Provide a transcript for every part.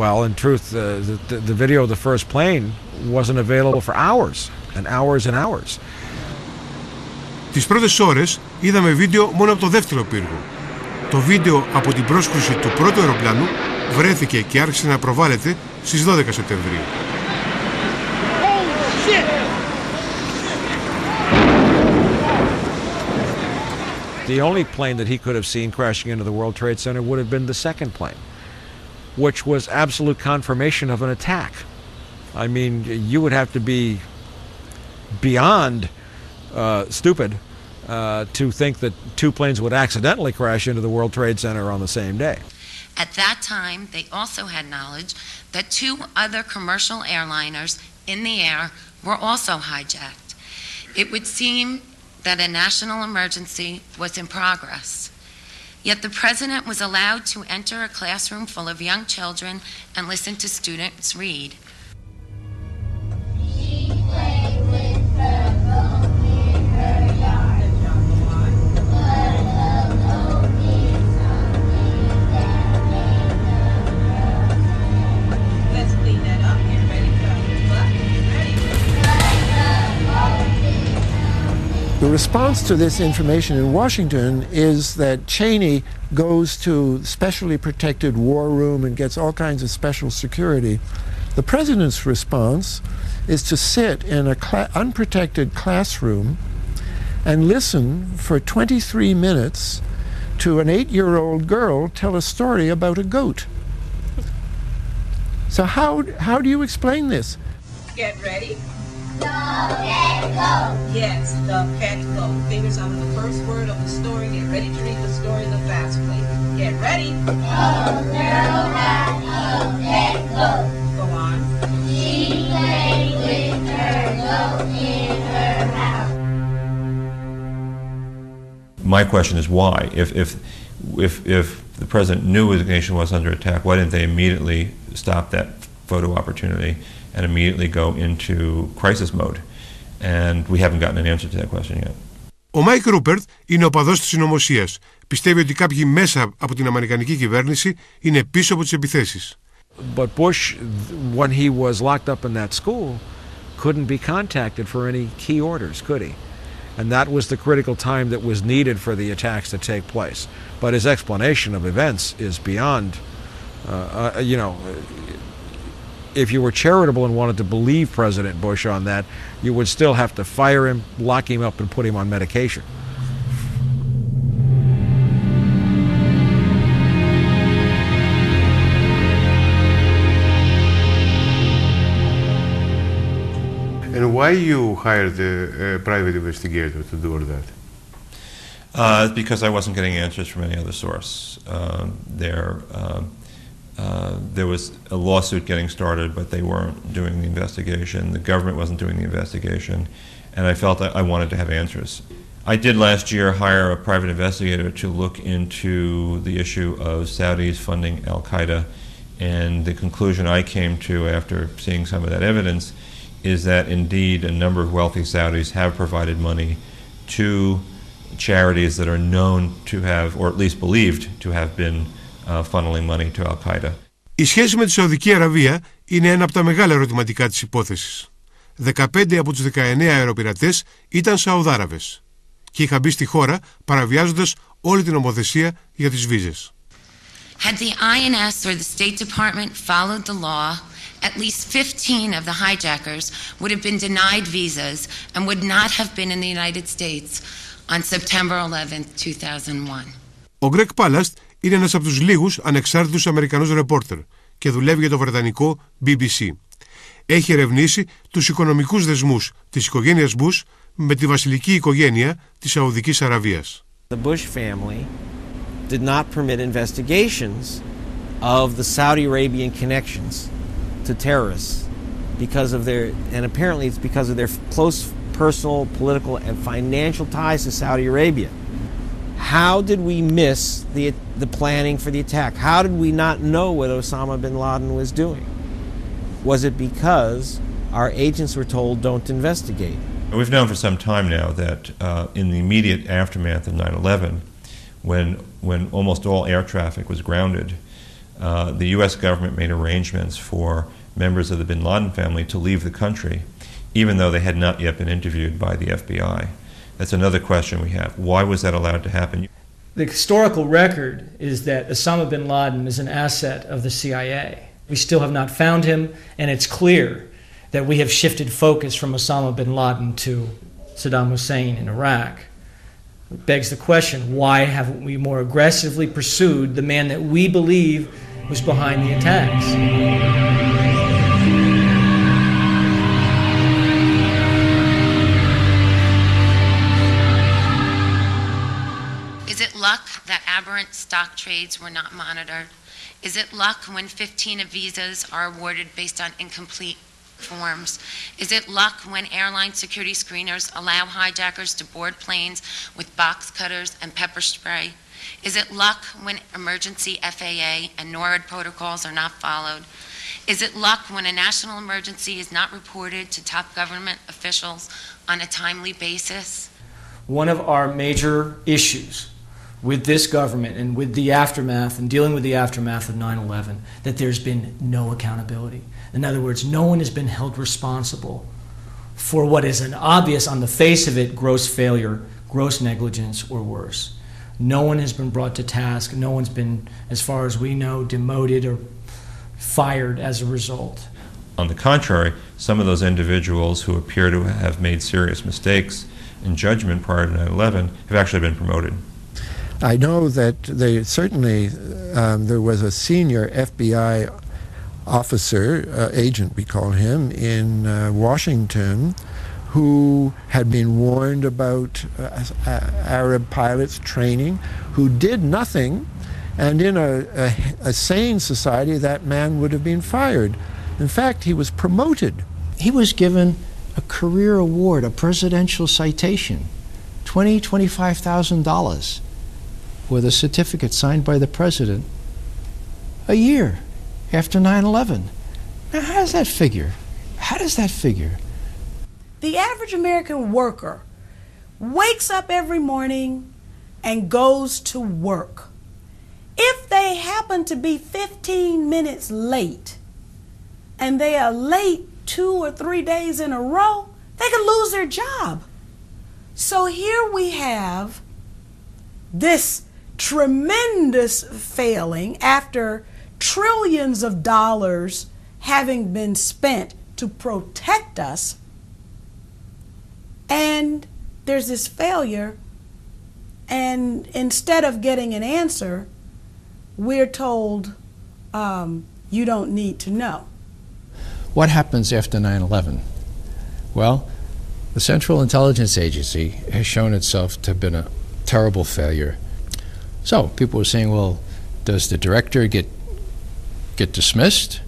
Well, in truth, the video of the first plane wasn't available for hours and hours and hours. Τις πρώτες ώρες είδαμε βίντεο μόνο από το δεύτερο πύργο. Το βίντεο από την πρόσκρουση του πρώτου αεροπλάνου βρέθηκε και άρχισε να προβάλλεται στις 12 Σεπτεμβρίου. The only plane that he could have seen crashing into the World Trade Center would have been the second plane, which was absolute confirmation of an attack. I mean, you would have to be beyond stupid to think that two planes would accidentally crash into the World Trade Center on the same day. At that time, they also had knowledge that two other commercial airliners in the air were also hijacked. It would seem that a national emergency was in progress. Yet the president was allowed to enter a classroom full of young children and listen to students read. The response to this information in Washington is that Cheney goes to specially protected war room and gets all kinds of special security. The president's response is to sit in an unprotected classroom and listen for 23 minutes to an 8-year-old girl tell a story about a goat. So how do you explain this? Get ready. Go, cat, go. Yes, the cat, go. Fingers on the first word of the story. Get ready to read the story in the fast plate. Get ready. Go, girl, cat, go, cat, go. Go on. She played with her goat in her house. My question is why? If the president knew his nation was under attack, why didn't they immediately stop that photo opportunity and immediately go into crisis mode? And we haven't gotten an answer to that question yet. Ο Μάικ Ρούπερτ είναι οπαδός της συνωμοσίας. Πιστεύει ότι κάποιοι μέσα από την αμερικανική κυβέρνηση είναι πίσω από τις επιθέσεις. But Bush, when he was locked up in that school, couldn't be contacted for any key orders, could he? And that was the critical time that was needed for the attacks to take place. But his explanation of events is beyond, if you were charitable and wanted to believe President Bush on that, you would still have to fire him, lock him up, and put him on medication. And why you hired a private investigator to do all that? Because I wasn't getting answers from any other source. There was a lawsuit getting started, but they weren't doing the investigation. The government wasn't doing the investigation, and I felt that I wanted to have answers. I did last year hire a private investigator to look into the issue of Saudis funding Al-Qaeda, and the conclusion I came to after seeing some of that evidence is that indeed a number of wealthy Saudis have provided money to charities that are known to have, or at least believed to have been funneling money to Al-Qaeda. Η σχέση με τη Σαουδική Αραβία είναι ένα από τα μεγάλα ερωτηματικά της υπόθεσης. 15 από τους 19 αεροπειρατές ήταν Σαουδάραβες και είχαν μπει στη χώρα παραβιάζοντας όλη την νομοθεσία για τις βίζες. Had the INS or the State Department followed the law, at least 15 of the hijackers would have been denied visas and would not have been in the United States on September 11th, 2001. Ο Greg Palast είναι ένας από τους λίγους ανεξάρτητους Αμερικανούς ρεπόρτερ και δουλεύει για το βρετανικό BBC. Έχει ερευνήσει τους οικονομικούς δεσμούς της οικογένειας Bush με τη βασιλική οικογένεια της Σαουδικής Αραβίας. The Bush family did not permit investigations of the Saudi Arabian connections to terrorists because of their, and apparently it's because of their close personal, political, and financial ties to Saudi Arabia. How did we miss the planning for the attack? How did we not know what Osama bin Laden was doing? Was it because our agents were told don't investigate? We've known for some time now that in the immediate aftermath of 9/11, when almost all air traffic was grounded, the U.S. government made arrangements for members of the bin Laden family to leave the country, even though they had not yet been interviewed by the FBI. That's another question we have. Why was that allowed to happen? The historical record is that Osama bin Laden is an asset of the CIA. We still have not found him, and it's clear that we have shifted focus from Osama bin Laden to Saddam Hussein in Iraq. It begs the question, why haven't we more aggressively pursued the man that we believe was behind the attacks? Is it luck that aberrant stock trades were not monitored? Is it luck when 15 visas are awarded based on incomplete forms? Is it luck when airline security screeners allow hijackers to board planes with box cutters and pepper spray? Is it luck when emergency FAA and NORAD protocols are not followed? Is it luck when a national emergency is not reported to top government officials on a timely basis? One of our major issues with this government and with the aftermath and dealing with the aftermath of 9/11, that there's been no accountability. In other words, no one has been held responsible for what is an obvious, on the face of it, gross failure, gross negligence, or worse. No one has been brought to task. No one's been, as far as we know, demoted or fired as a result. On the contrary, some of those individuals who appear to have made serious mistakes in judgment prior to 9/11 have actually been promoted. I know that they certainly, there was a senior FBI officer, agent we call him, in Washington, who had been warned about Arab pilots training, who did nothing, and in a sane society that man would have been fired. In fact, he was promoted. He was given a career award, a presidential citation, $25,000 with a certificate signed by the president a year after 9/11. Now, how does that figure? How does that figure? The average American worker wakes up every morning and goes to work. If they happen to be 15 minutes late, and they are late 2 or 3 days in a row, they could lose their job. So here we have this tremendous failing after trillions of dollars having been spent to protect us, and there's this failure, and instead of getting an answer, we're told you don't need to know. What happens after 9/11? Well, the Central Intelligence Agency has shown itself to have been a terrible failure. So people were saying, well, does the director get dismissed?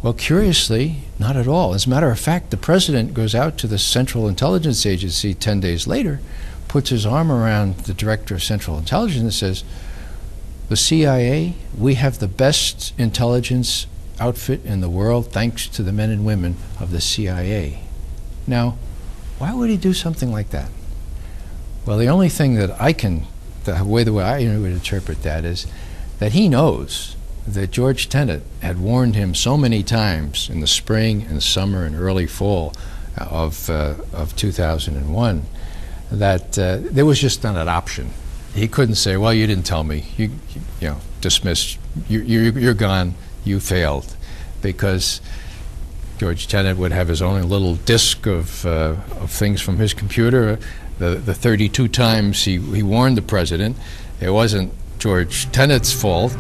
Well, curiously, not at all. As a matter of fact, the president goes out to the Central Intelligence Agency 10 days later, puts his arm around the director of Central Intelligence and says, the CIA, we have the best intelligence outfit in the world thanks to the men and women of the CIA. Now, why would he do something like that? Well, the only thing that the way I would interpret that is that he knows that George Tenet had warned him so many times in the spring and summer and early fall of 2001 that there was just not an option. He couldn't say, well, you didn't tell me, you know, dismissed, you're gone, you failed, because George Tenet would have his own little disk of things from his computer. The 32 times he warned the president, it wasn't George Tenet's fault.